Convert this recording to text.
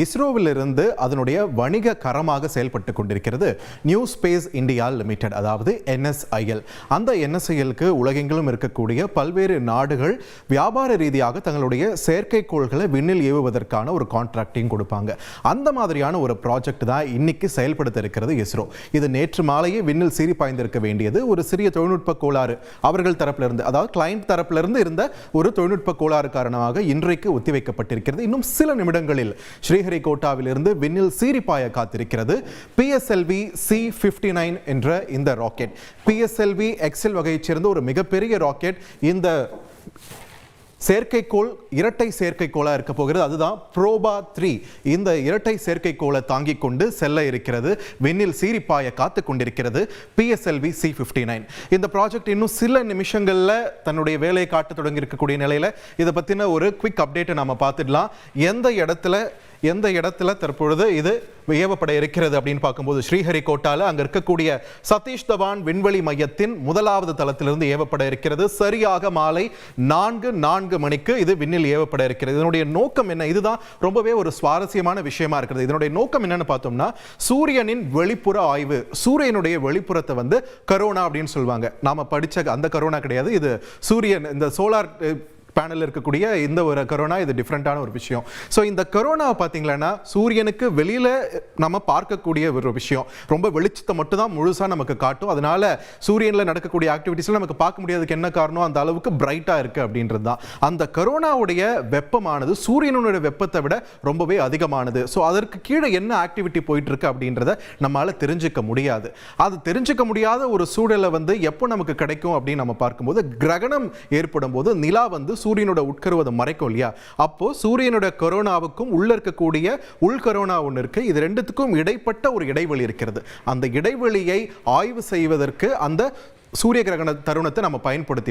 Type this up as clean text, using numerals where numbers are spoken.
இஸ்ரோவிலிருந்து அதனுடைய வணிக கரமாக செயல்பட்டு கொண்டிருக்கிறது நியூ ஸ்பேஸ் இந்தியா லிமிடெட், அதாவது NSIL. அந்த NSILக்கு உலகெங்கிலும் இருக்கக்கூடிய பல்வேறு நாடுகள் வியாபார ரீதியாக தங்களுடைய செயற்கைக்கோள்களை விண்ணில் ஏவுவதற்கான ஒரு கான்ட்ராக்டையும் கொடுப்பாங்க. அந்த மாதிரியான ஒரு ப்ராஜெக்ட் தான் இன்னைக்கு செயல்படுத்த இருக்கிறது இஸ்ரோ. இது நேற்று மாலையே விண்ணில் சீறி பாய்ந்திருக்க வேண்டியது ஒரு சிறிய தொழில்நுட்ப கோளாறு அவர்கள் தரப்பிலிருந்து, அதாவது கிளையண்ட் தரப்பிலிருந்து இருந்த ஒரு தொழில்நுட்ப கோளாறு காரணமாக இன்றைக்கு ஒத்திவைக்கப்பட்டிருக்கிறது. இன்னும் சில நிமிடங்களில் ஸ்ரீஹரிகோட்டாவிலிருந்து விண்ணில் சீரிப்பாய காத்திருக்கிறது PSLV C-59 என்ற இந்த ராக்கெட். PSLV XL வகையைச் சேர்ந்த ஒரு மிகப்பெரிய ராக்கெட். இந்த செயற்கைக்கோள் இரட்டை செயற்கைக்கோளா இருக்க போகிறது. அதுதான் ப்ரோபா 3. இந்த இரட்டை செயற்கைக்கோளை தாங்கிக் கொண்டு செல்ல இருக்கிறது. விண்ணில் சீரிப்பாய காத்து கொண்டிருக்கிறது PSLV C-59. இந்த ப்ராஜெக்ட் இன்னும் சில நிமிஷங்கள்ல தன்னுடைய வேலையை காட்ட தொடங்கி இருக்கக்கூடிய நிலையில இதை பத்தின ஒரு குவிக் அப்டேட்டை நாம பார்த்துடலாம். எந்த இடத்துல தற்பொழுது இது ஏவப்பட இருக்கிறது அப்படின்னு பார்க்கும்போது ஸ்ரீஹரிகோட்டால அங்க இருக்கக்கூடிய சதீஷ் தவான் விண்வெளி மையத்தின் முதலாவது தளத்திலிருந்து ஏவப்பட இருக்கிறது. சரியாக மாலை 4 மணிக்கு இது விண்ணில் ஏவப்பட இருக்கிறது. இதனுடைய நோக்கம் என்ன? இதுதான் ரொம்பவே ஒரு சுவாரஸ்யமான விஷயமா இருக்கிறது. இதனுடைய நோக்கம் என்னன்னு பார்த்தோம்னா, சூரியனின் வெளிப்புற ஆய்வு. சூரியனுடைய வெளிப்புறத்தை கரோனா அப்படின்னு சொல்லுவாங்க. நாம படிச்ச அந்த கரோனா கிடையாது. இது சூரியன், இந்த சோலார் பேனல் இருக்கக்கூடிய இந்த ஒரு கரோனா, இது டிஃப்ரெண்டான ஒரு விஷயம். ஸோ இந்த கரோனாவை பார்த்தீங்கன்னா சூரியனுக்கு வெளியில நம்ம பார்க்கக்கூடிய ஒரு விஷயம். ரொம்ப வெளிச்சத்தை மட்டும் தான் முழுசா நமக்கு காட்டும். அதனால சூரியனில் நடக்கக்கூடிய ஆக்டிவிட்டிஸ்ல நமக்கு பார்க்க முடியாததுக்கு என்ன காரணம்? அந்த அளவுக்கு பிரைட்டா இருக்கு அப்படின்றது தான். அந்த கரோனாவுடைய வெப்பமானது சூரியனுடைய வெப்பத்தை விட ரொம்பவே அதிகமானது. ஸோ அதற்கு கீழே என்ன ஆக்டிவிட்டி போயிட்டு இருக்கு அப்படின்றத நம்மளால தெரிஞ்சுக்க முடியாது. அது தெரிஞ்சுக்க முடியாத ஒரு சூழலை எப்போ நமக்கு கிடைக்கும் அப்படின்னு நம்ம பார்க்கும்போது, கிரகணம் ஏற்படும் போது நிலா சூரியனோட உட்கருவதை மறைக்கும் இல்லையா? அப்போ சூரியனோட கரோனாவுக்கும் உள்ள இருக்கக்கூடிய உள் கரோனா ஒன்று இருக்கு. இது ரெண்டுத்துக்கும் இடைப்பட்ட ஒரு இடைவெளி இருக்கிறது. அந்த இடைவெளியை ஆய்வு செய்வதற்கு அந்த சூரிய கிரகண தருணத்தை நம்ம பயன்படுத்தி